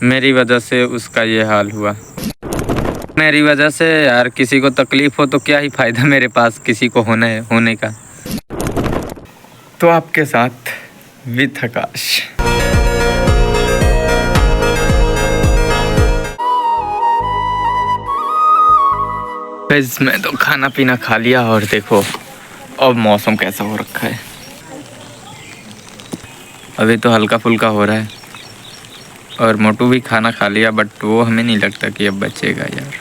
मेरी वजह से उसका ये हाल हुआ। मेरी वजह से यार किसी को तकलीफ़ हो तो क्या ही फ़ायदा मेरे पास किसी को होने का। तो आपके साथ विद आकाश। गाइस मैं तो खाना पीना खा लिया और देखो अब मौसम कैसा हो रखा है। अभी तो हल्का फुल्का हो रहा है और मोटू भी खाना खा लिया, बट वो हमें नहीं लगता कि अब बचेगा यार।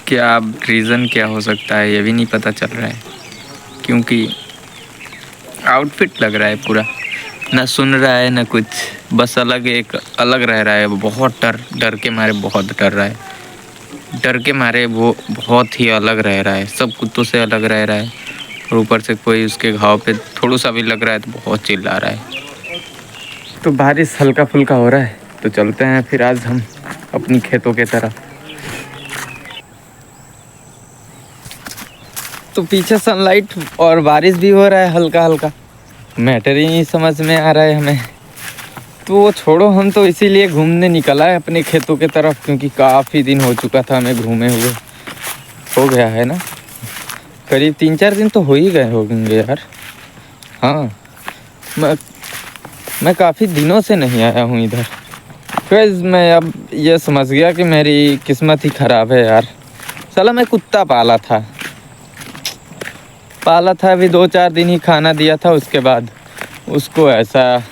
क्या रीज़न क्या हो सकता है ये भी नहीं पता चल रहा है, क्योंकि आउटफिट लग रहा है पूरा, ना सुन रहा है ना कुछ, बस अलग रह रहा है। बहुत डर के मारे बहुत डर रहा है। डर के मारे वो बहुत ही अलग रह रहा है, सब कुत्तों से अलग रह रहा है। और ऊपर से कोई उसके घाव पे थोड़ा सा भी लग रहा है तो बहुत चिल्ला रहा है। तो बारिश हल्का फुल्का हो रहा है तो चलते हैं फिर आज हम अपनी खेतों के तरफ। तो पीछे सनलाइट और बारिश भी हो रहा है हल्का हल्का, मैटर ही नहीं समझ में आ रहा है हमें। तो वो छोड़ो, हम तो इसीलिए घूमने निकला है अपने खेतों के तरफ, क्योंकि काफ़ी दिन हो चुका था हमें घूमे हुए। हो गया है ना, करीब 3-4 दिन तो हो ही गए होंगे यार। हाँ, मैं काफ़ी दिनों से नहीं आया हूँ इधर। फिर मैं अब ये समझ गया कि मेरी किस्मत ही ख़राब है यार। साला मैं कुत्ता पाला था अभी 2-4 दिन ही खाना दिया था, उसके बाद उसको ऐसा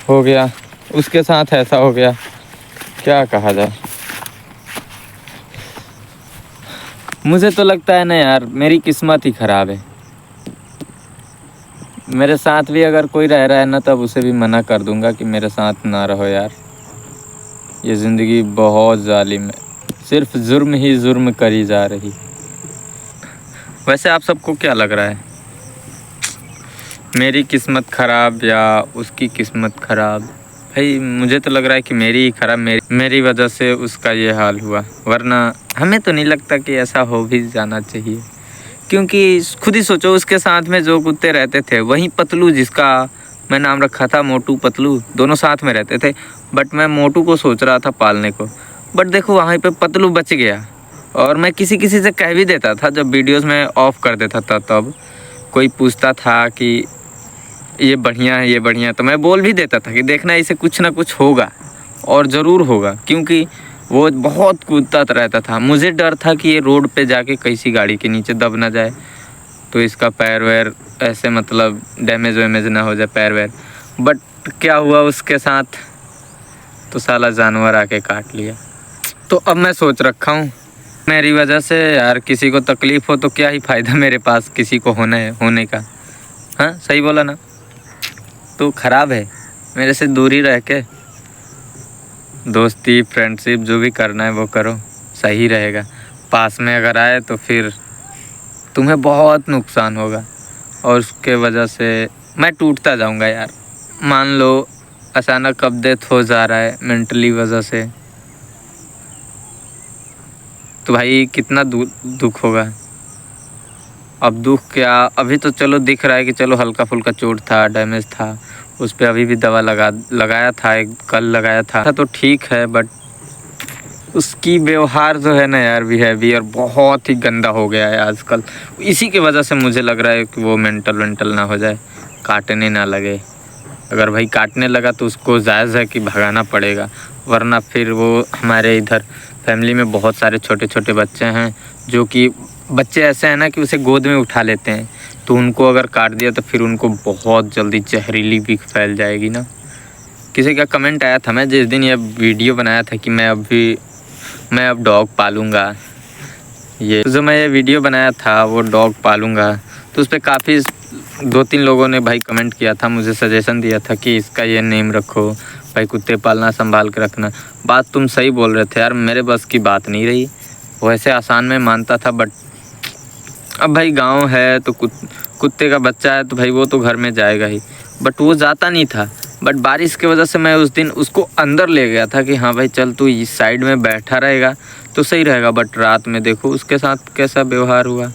हो गया, उसके साथ ऐसा हो गया, क्या कहा जाए। मुझे तो लगता है ना यार मेरी किस्मत ही ख़राब है। मेरे साथ भी अगर कोई रह रहा है ना तब उसे भी मना कर दूंगा कि मेरे साथ ना रहो यार, ये ज़िंदगी बहुत जालिम है, सिर्फ जुर्म ही जुर्म करी जा रही। वैसे आप सबको क्या लग रहा है, मेरी किस्मत ख़राब या उसकी किस्मत ख़राब? भाई मुझे तो लग रहा है कि मेरी ही ख़राब, मेरी वजह से उसका ये हाल हुआ, वरना हमें तो नहीं लगता कि ऐसा हो भी जाना चाहिए। क्योंकि खुद ही सोचो, उसके साथ में जो कुत्ते रहते थे, वहीं पतलू, जिसका मैं नाम रखा था मोटू पतलू, दोनों साथ में रहते थे। बट मैं मोटू को सोच रहा था पालने को, बट देखो वहीं पे पतलू बच गया। और मैं किसी से कह भी देता था, जब वीडियोज़ में ऑफ कर देता था तब कोई पूछता था कि ये बढ़िया है, ये बढ़िया, तो मैं बोल भी देता था कि देखना इसे कुछ ना कुछ होगा और ज़रूर होगा, क्योंकि वो बहुत कूदता रहता था। मुझे डर था कि ये रोड पे जाके किसी गाड़ी के नीचे दब ना जाए, तो इसका पैर वैर ऐसे मतलब डैमेज वैमेज ना हो जाए पैर वैर। बट क्या हुआ उसके साथ, तो साला जानवर आके काट लिया। तो अब मैं सोच रखा हूँ, मेरी वजह से यार किसी को तकलीफ़ हो तो क्या ही फ़ायदा मेरे पास किसी को होने का। हाँ सही बोला ना, तो ख़राब है, मेरे से दूरी रह के दोस्ती फ्रेंडशिप जो भी करना है वो करो, सही रहेगा। पास में अगर आए तो फिर तुम्हें बहुत नुकसान होगा और उसके वजह से मैं टूटता जाऊंगा यार। मान लो अचानक अब डेथ हो जा रहा है मेंटली वजह से, तो भाई कितना दुख होगा। अब दुख क्या, अभी तो चलो दिख रहा है कि चलो हल्का फुल्का चोट था, डैमेज था, उस पर अभी भी दवा लगाया था, एक कल लगाया था तो ठीक है। बट उसकी व्यवहार जो है ना यार, बिहेवियर बहुत ही गंदा हो गया है आजकल। इसी की वजह से मुझे लग रहा है कि वो मेंटल ना हो जाए, काटने ना लगे। अगर भाई काटने लगा तो उसको जायज़ है कि भगाना पड़ेगा, वरना फिर वो हमारे इधर फैमिली में बहुत सारे छोटे छोटे बच्चे हैं, जो कि बच्चे ऐसे हैं ना कि उसे गोद में उठा लेते हैं, तो उनको अगर काट दिया तो फिर उनको बहुत जल्दी जहरीली भी फैल जाएगी ना। किसी का कमेंट आया था, मैं जिस दिन ये वीडियो बनाया था कि मैं अब डॉग पालूँगा, ये जो मैं ये वीडियो बनाया था वो डॉग पालूँगा, तो उस पर काफ़ी 2-3 लोगों ने भाई कमेंट किया था, मुझे सजेशन दिया था कि इसका ये नेम रखो भाई, कुत्ते पालना संभाल के रखना। बात तुम सही बोल रहे थे यार, मेरे बस की बात नहीं रही। वैसे आसान में मानता था, बट अब भाई गांव है तो कुत्ते का बच्चा है तो भाई वो तो घर में जाएगा ही, बट वो जाता नहीं था। बट बारिश की वजह से मैं उस दिन उसको अंदर ले गया था कि हाँ भाई चल तू इस साइड में बैठा रहेगा तो सही रहेगा। बट रात में देखो उसके साथ कैसा व्यवहार हुआ,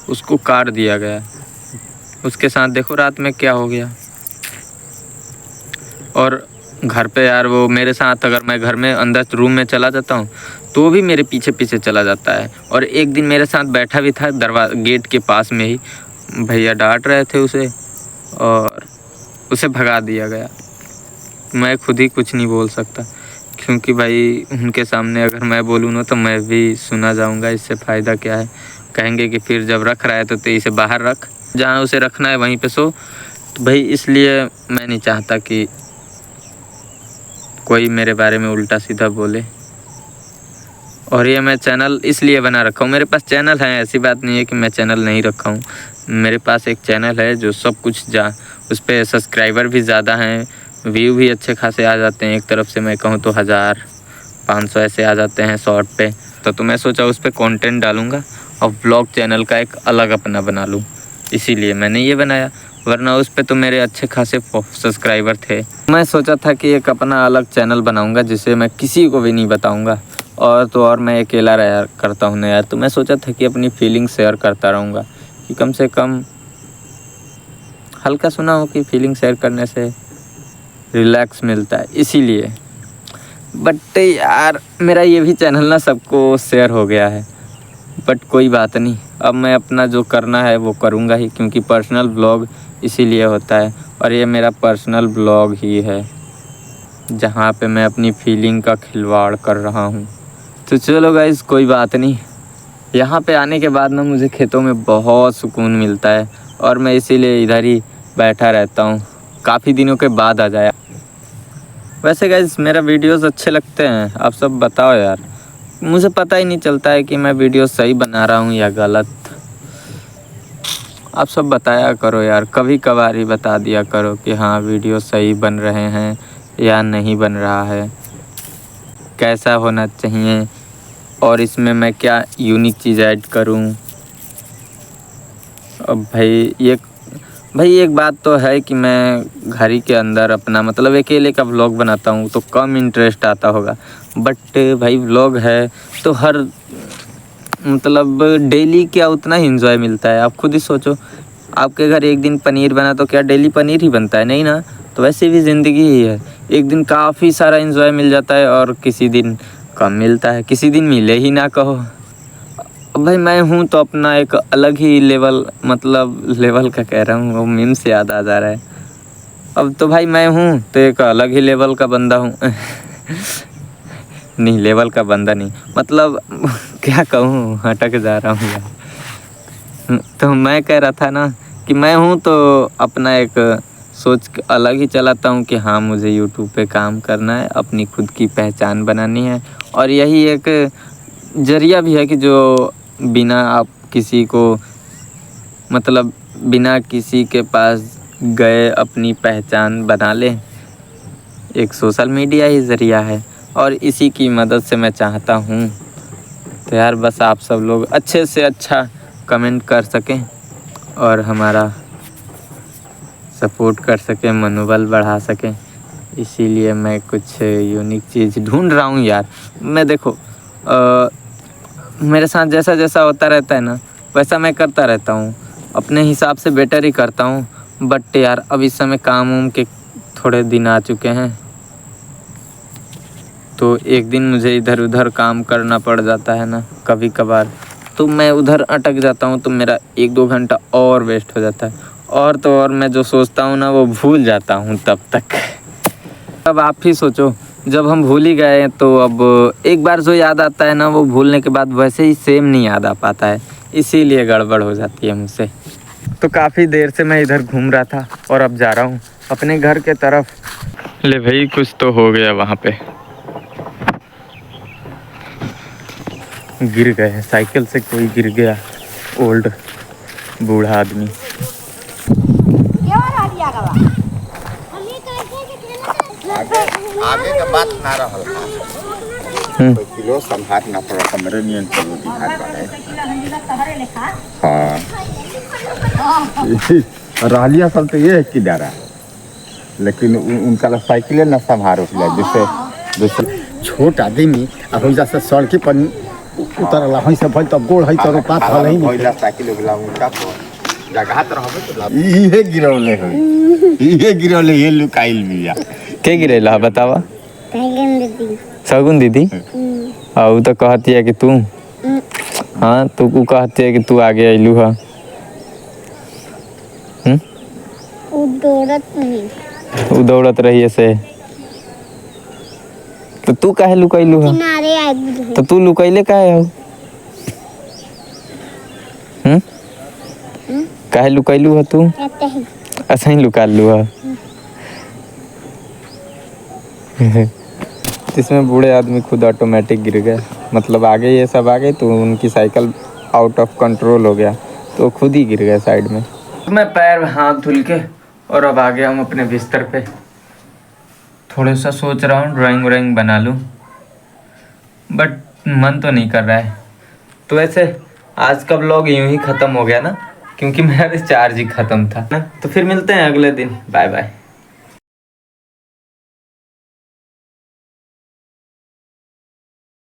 उसको काट दिया गया। उसके साथ देखो रात में क्या हो गया। और घर पे यार वो मेरे साथ, अगर मैं घर में अंदर रूम में चला जाता हूँ तो भी मेरे पीछे पीछे चला जाता है। और एक दिन मेरे साथ बैठा भी था गेट के पास में ही। भैया डांट रहे थे उसे और उसे भगा दिया गया। मैं खुद ही कुछ नहीं बोल सकता, क्योंकि भाई उनके सामने अगर मैं बोलूँ ना तो मैं भी सुना जाऊँगा। इससे फ़ायदा क्या है? कहेंगे कि फिर जब रख रहा है तो इसे बाहर रख, जहाँ उसे रखना है वहीं पे सो। तो भाई इसलिए मैं नहीं चाहता कि कोई मेरे बारे में उल्टा सीधा बोले। और ये मैं चैनल इसलिए बना रखा हूँ, मेरे पास चैनल है, ऐसी बात नहीं है कि मैं चैनल नहीं रखा हूँ। मेरे पास एक चैनल है जो सब कुछ उस पर सब्सक्राइबर भी ज़्यादा हैं, व्यू भी अच्छे खासे आ जाते हैं। एक तरफ से मैं कहूँ तो 1000-500 ऐसे आ जाते हैं शॉर्ट पे। तो मैं सोचा उस पर कंटेंट डालूँगा और व्लॉग चैनल का एक अलग अपना बना लूँ, इसीलिए मैंने ये बनाया। वरना उस पर तो मेरे अच्छे खासे सब्सक्राइबर थे। मैं सोचा था कि एक अपना अलग चैनल बनाऊँगा जिसे मैं किसी को भी नहीं बताऊँगा। और तो और मैं अकेला रहा करता हूँ ना यार, तो मैं सोचा था कि अपनी फीलिंग शेयर करता रहूँगा, कि कम से कम हल्का सुना हो कि फीलिंग शेयर करने से रिलैक्स मिलता है, इसीलिए। बट यार मेरा ये भी चैनल ना सबको शेयर हो गया है। बट कोई बात नहीं, अब मैं अपना जो करना है वो करूँगा ही, क्योंकि पर्सनल ब्लॉग इसीलिए होता है। और ये मेरा पर्सनल ब्लॉग ही है जहाँ पे मैं अपनी फीलिंग का खिलवाड़ कर रहा हूँ। तो चलो गाइस, कोई बात नहीं। यहाँ पे आने के बाद ना मुझे खेतों में बहुत सुकून मिलता है और मैं इसीलिए इधर ही बैठा रहता हूँ, काफ़ी दिनों के बाद आ जाया। वैसे गाइस मेरा वीडियोस अच्छे लगते हैं, आप सब बताओ यार। मुझे पता ही नहीं चलता है कि मैं वीडियो सही बना रहा हूँ या गलत। आप सब बताया करो यार, कभी कभार ही बता दिया करो कि हाँ वीडियो सही बन रहे हैं या नहीं बन रहा है, कैसा होना चाहिए और इसमें मैं क्या यूनिक चीज़ ऐड करूं। अब भाई एक बात तो है कि मैं घर ही के अंदर अपना मतलब अकेले का व्लॉग बनाता हूं तो कम इंटरेस्ट आता होगा। बट भाई व्लॉग है तो हर मतलब डेली क्या उतना ही इंजॉय मिलता है। आप खुद ही सोचो, आपके घर एक दिन पनीर बना तो क्या डेली पनीर ही बनता है? नहीं ना। तो वैसे भी ज़िंदगी ही है, एक दिन काफ़ी सारा इंजॉय मिल जाता है और किसी दिन कम मिलता है, किसी दिन मिले ही ना कहो। अब भाई मैं हूँ तो अपना एक अलग ही लेवल, मतलब लेवल का कह रहा हूँ, वो मीम से याद आ जा रहा है। अब तो भाई मैं हूँ तो एक अलग ही लेवल का बंदा हूँ। नहीं, लेवल का बंदा नहीं, मतलब क्या कहूँ, अटक जा रहा हूँ यार। तो मैं कह रहा था ना कि मैं हूँ तो अपना एक सोच अलग ही चलाता हूँ कि हाँ मुझे यूट्यूब पे काम करना है, अपनी खुद की पहचान बनानी है। और यही एक जरिया भी है कि जो बिना आप किसी को मतलब बिना किसी के पास गए अपनी पहचान बना ले। एक सोशल मीडिया ही ज़रिया है और इसी की मदद से मैं चाहता हूँ तो यार बस आप सब लोग अच्छे से अच्छा कमेंट कर सकें और हमारा सपोर्ट कर सकें, मनोबल बढ़ा सकें। इसीलिए मैं कुछ यूनिक चीज़ ढूंढ रहा हूँ यार। मैं देखो मेरे साथ जैसा जैसा होता रहता है ना वैसा मैं करता रहता हूँ, अपने हिसाब से बेटर ही करता हूँ। बट यार अब इस समय काम उम के थोड़े दिन आ चुके हैं तो एक दिन मुझे इधर उधर काम करना पड़ जाता है ना कभी कभार, तो मैं उधर अटक जाता हूँ तो मेरा 1-2 घंटा और वेस्ट हो जाता है। और तो और मैं जो सोचता हूँ ना वो भूल जाता हूँ तब तक। अब आप ही सोचो, जब हम भूल ही गए तो अब एक बार जो याद आता है ना वो भूलने के बाद वैसे ही सेम नहीं याद आ पाता है, इसीलिए गड़बड़ हो जाती है मुझसे। तो काफ़ी देर से मैं इधर घूम रहा था और अब जा रहा हूँ अपने घर के तरफ। ले भाई कुछ तो हो गया वहाँ पे, गिर गए, साइकिल से कोई गिर गया, ओल्ड बूढ़ा आदमी। आगे का बात ना रहल तो किलो संभार ना पड़ा हमरे नियन चलो दिहार हाँ रहलिया सब तो ये कि डरा, लेकिन उनका साइकिल ना संभार जैसे छोट आदमी अब जैसे सड़की पर उतरला है से भल तब गोड़ है तो पात हल ही नहीं साइकिल उगला उनका जगह तो रहबे तो इहे गिरौले हो इहे गिरौले ये लुकाइल बिया के गिरेला बतावा दीदी सगुन दीदी उ तो कहती है कि तू हाँ तू को कहती है कि तू आगे अइलू है वो दौड़त नहीं उ दौड़त रही से तो तू काहे लुकैलू है किनारे आ गई तो तू लुकैले काहे हो काहे लुकैलू है तू कहते हैं ऐसा ही लुका लू है इसमें बूढ़े आदमी खुद ऑटोमेटिक गिर गए मतलब आगे ये सब आ गए तो उनकी साइकिल आउट ऑफ कंट्रोल हो गया तो खुद ही गिर गए साइड में। मैं पैर हाथ धुल के और अब आ गया हूँ अपने बिस्तर पे। थोड़ा सा सोच रहा हूँ ड्राइंग व्राइंग बना लूँ बट मन तो नहीं कर रहा है। तो वैसे आज का व्लॉग यूं ही ख़त्म हो गया ना क्योंकि मेरा रिचार्ज ही ख़त्म था ना। तो फिर मिलते हैं अगले दिन। Bye bye.